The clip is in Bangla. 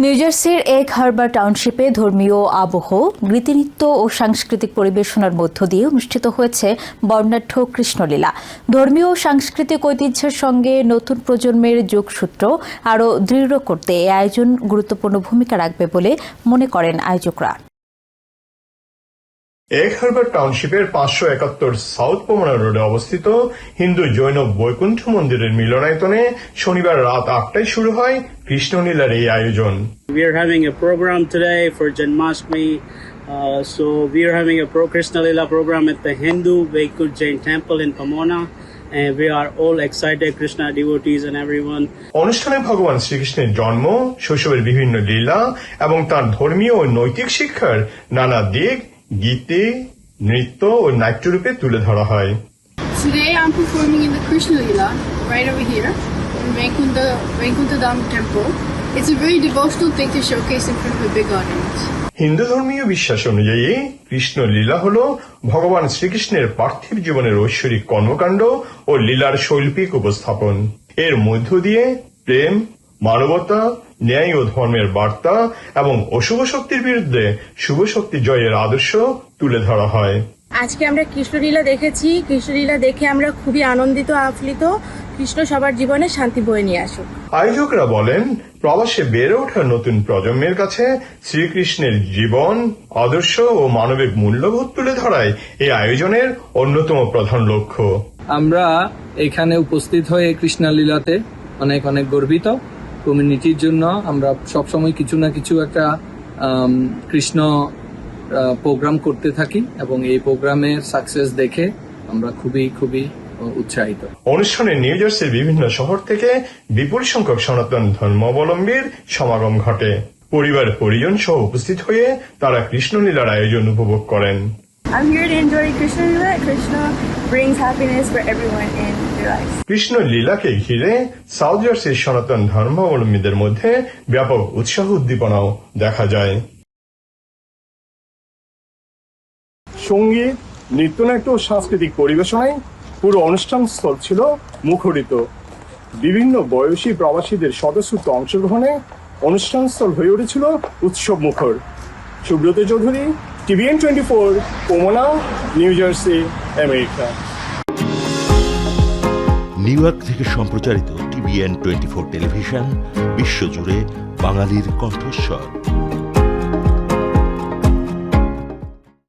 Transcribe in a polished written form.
নিউজার্সির এগ হারবার টাউনশিপে ধর্মীয় আবহ, রীতিনৃত্য ও সাংস্কৃতিক পরিবেশনার মধ্য দিয়ে অনুষ্ঠিত হয়েছে বর্ণাঢ্য কৃষ্ণলীলা। ধর্মীয় ও সাংস্কৃতিক ঐতিহ্যের সঙ্গে নতুন প্রজন্মের যোগসূত্র আরও দৃঢ় করতে এই আয়োজন গুরুত্বপূর্ণ ভূমিকা রাখবে বলে মনে করেন আয়োজকরা। এগ হারবার টাউনশিপের 571 সাউথ পোমোনা রোডে অবস্থিত হিন্দু জৈন বৈকুণ্ঠ মন্দিরের মিলনায়তনে শনিবার রাত 8টায় শুরু হয় কৃষ্ণলীলার এই আয়োজন। We are having a program today for Janmashtami. So we are having a Krishna Lila program at the Hindu Vaikunth Jain Temple in Pomona. And we are all excited, Krishna devotees and everyone. অনুষ্ঠানে ভগবান শ্রীকৃষ্ণের জন্ম, শৈশবের বিভিন্ন লীলা এবং তার ধর্মীয় ও নৈতিক শিক্ষার নানা দিক গীতে, নৃত্য ও নাট্যরূপে তুলে ধরা হয়। Today I'm performing in the Krishna Lila right over here in Vaikuntha Dham Temple. It's a very devotional thing to showcase in front of a big audience. Hindu ধর্মীয় বিশ্বাস অনুযায়ী কৃষ্ণ লীলা হল ভগবান শ্রীকৃষ্ণের পার্থিব জীবনের ঐশ্বরিক কর্মকাণ্ড ও লীলার শৈল্পিক উপস্থাপন। এর মধ্য দিয়ে প্রেম, মানবতা, ন্যায় ও ধর্মের বার্তা এবং অশুভ শক্তির বিরুদ্ধে শুভ শক্তি জয়ের আদর্শ তুলে ধরা হয়। আজকে আমরা কৃষ্ণলীলা দেখেছি। কৃষ্ণলীলা দেখে আমরা খুবই আনন্দিত, আপ্লুত। কৃষ্ণ সবার জীবনে শান্তি বয়ে নিয়ে আসুক। আয়োজকরা বলেন, প্রবাসে বেড়ে ওঠা নতুন প্রজন্মের কাছে শ্রীকৃষ্ণের জীবন, আদর্শ ও মানবিক মূল্যবোধ তুলে ধরাই এই আয়োজনের অন্যতম প্রধান লক্ষ্য। আমরা এখানে উপস্থিত হয়ে কৃষ্ণলীলাতে অনেক অনেক গর্বিত। কমিউনিটির জন্য আমরা সবসময় কিছু না কিছু একটা কৃষ্ণ প্রোগ্রাম করতে থাকি এবং এই প্রোগ্রামের সাকসেস দেখে আমরা খুবই উৎসাহিত। অনুষ্ঠানে নিউ জার্সির বিভিন্ন শহর থেকে বিপুল সংখ্যক সনাতন ধর্মাবলম্বীর সমাগম ঘটে। পরিবার পরিজন সহ উপস্থিত হয়ে তারা কৃষ্ণলীলার আয়োজন উপভোগ করেন। I'm here to enjoy Krishna Lila. Krishna brings happiness for everyone in their lives. Krishna লীলাকে ঘিরে সাউথ জার্সির সনাতন ধর্মাবলম্বীদের মধ্যে ব্যাপক উৎসাহ উদ্দীপনাও দেখা যায়। সঙ্গীত, নৃত্যনাট্য ও সাংস্কৃতিক পরিবেশনায় পুরো অনুষ্ঠান স্থল ছিল মুখরিত। বিভিন্ন বয়সী প্রবাসীদের স্বতঃস্ফূর্ত অংশগ্রহণে অনুষ্ঠান স্থল হয়ে উঠেছিল উৎসব মুখর। Subrata Chowdhury, TVN 24, Pomona, New Jersey, America. New York থেকে সম্প্রচারিত TVN 24 টেলিভিশন বিশ্বজুড়ে বাঙালির কণ্ঠস্বর।